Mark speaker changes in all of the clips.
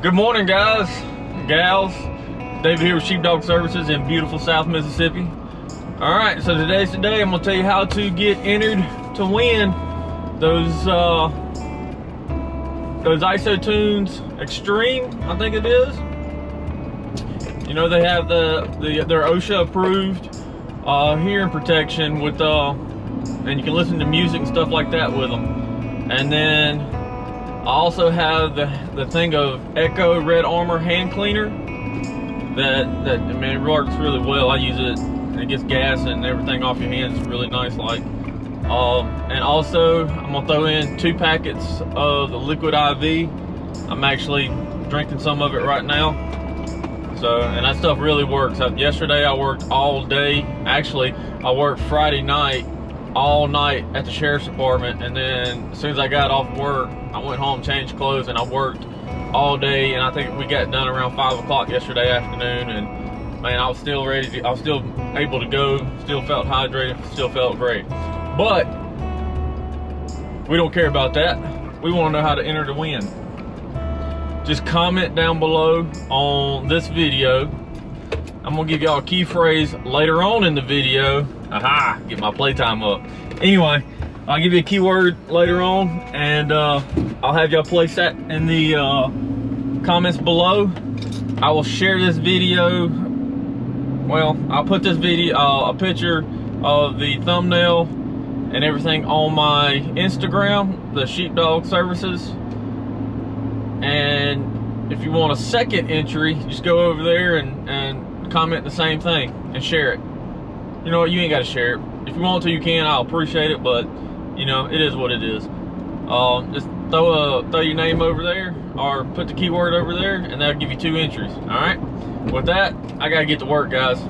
Speaker 1: Good morning, guys, gals. David here with Sheepdog Services in beautiful South Mississippi. All right, so today's the day. I'm gonna tell you how to get entered to win those ISO Tunes Extreme, I think it is. You know, they have their OSHA approved hearing protection with and you can listen to music and stuff like that with them. And then I also have the thing of Echo Red Armor hand cleaner that I mean, it works really well. I use it and it gets gas and everything off your hands. It's really nice like. And also I'm gonna throw in 2 packets of the liquid IV. I'm actually drinking some of it right now. So, and that stuff really works. Yesterday I worked all day. Actually, I worked Friday night all night at the sheriff's department, and then as soon as I got off work, I went home, changed clothes, and I worked all day. And I think we got done around 5 o'clock yesterday afternoon, and man, I was still ready to, I was still able to go, still felt hydrated, still felt great. But we don't care about that. We want to know how to enter to win. Just comment down below on this video. I'm gonna give y'all a key phrase later on in the video. Aha, get my playtime up. Anyway, I'll give you a keyword later on, and I'll have y'all place that in the comments below. I will share this video. Well, I'll put this video, a picture of the thumbnail and everything on my Instagram, the Sheepdog Services. And if you want a second entry, just go over there and comment the same thing and share it. You know what, you ain't got to share it. If you want to, you can. I'll appreciate it, but you know, it is what it is. Just throw your name over there, or put the keyword over there, and that'll give you 2 entries. All right. With that, I gotta get to work, guys.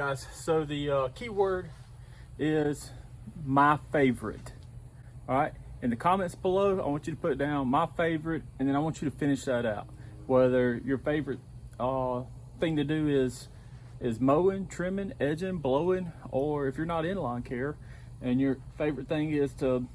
Speaker 2: guys, so the keyword is my favorite. All right, in the comments below, I want you to put down my favorite, and then I want you to finish that out. Whether your favorite thing to do is mowing, trimming, edging, blowing, or if you're not in lawn care and your favorite thing is to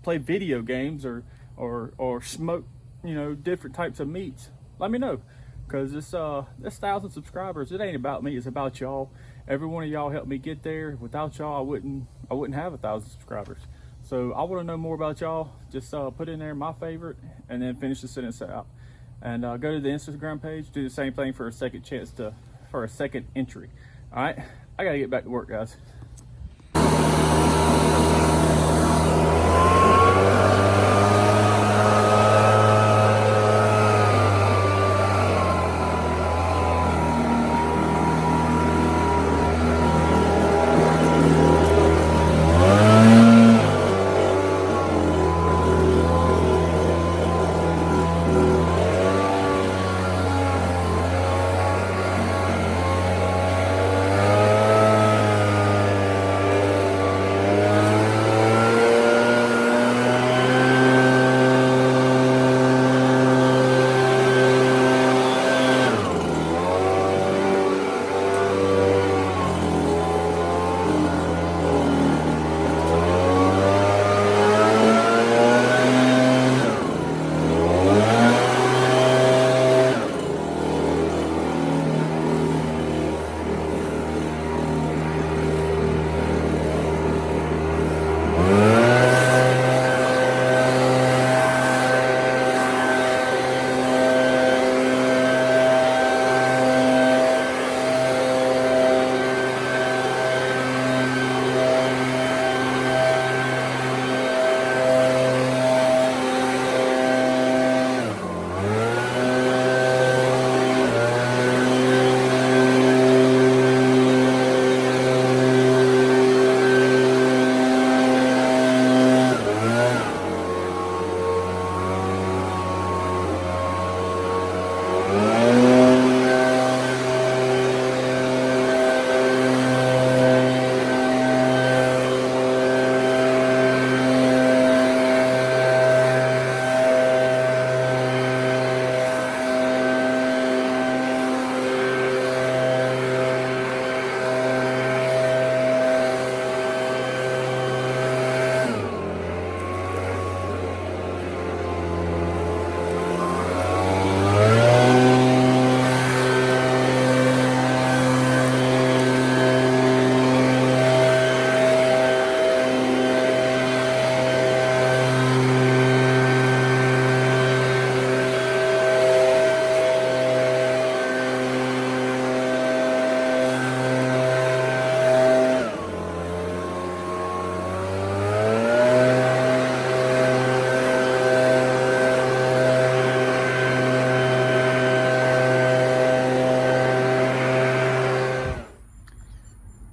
Speaker 2: play video games or smoke, you know, different types of meats, let me know. Because this 1,000 subscribers, it ain't about me, it's about y'all. Every one of y'all helped me get there. Without y'all, I wouldn't have 1,000 subscribers. So I want to know more about y'all. Just put in there my favorite and then finish the sentence out. And go to the Instagram page, do the same thing for a second entry. All right, I gotta get back to work, guys.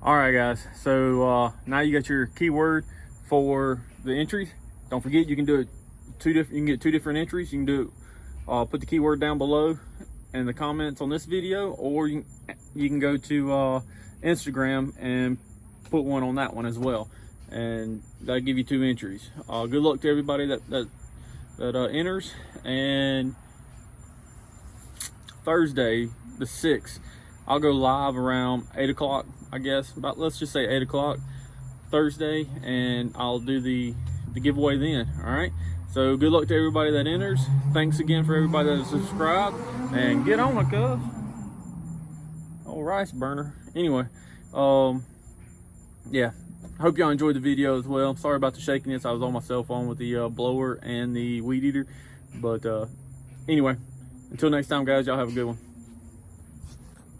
Speaker 2: All right, guys, so now you got your keyword for the entries. Don't forget, you can do it you can get 2 different entries. You can do put the keyword down below in the comments on this video, or you can go to Instagram and put one on that one as well, and that'll give you 2 entries. Good luck to everybody that enters. And Thursday the 6th, I'll go live around 8 o'clock, I guess, let's just say 8 o'clock Thursday, and I'll do the giveaway then. All right, so good luck to everybody that enters. Thanks again for everybody that has subscribed, and get on it, cuz. Oh, rice burner. Anyway, yeah, hope y'all enjoyed the video as well. Sorry about the shakiness. I was on my cell phone with the blower and the weed eater, but anyway, until next time, guys, y'all have a good one.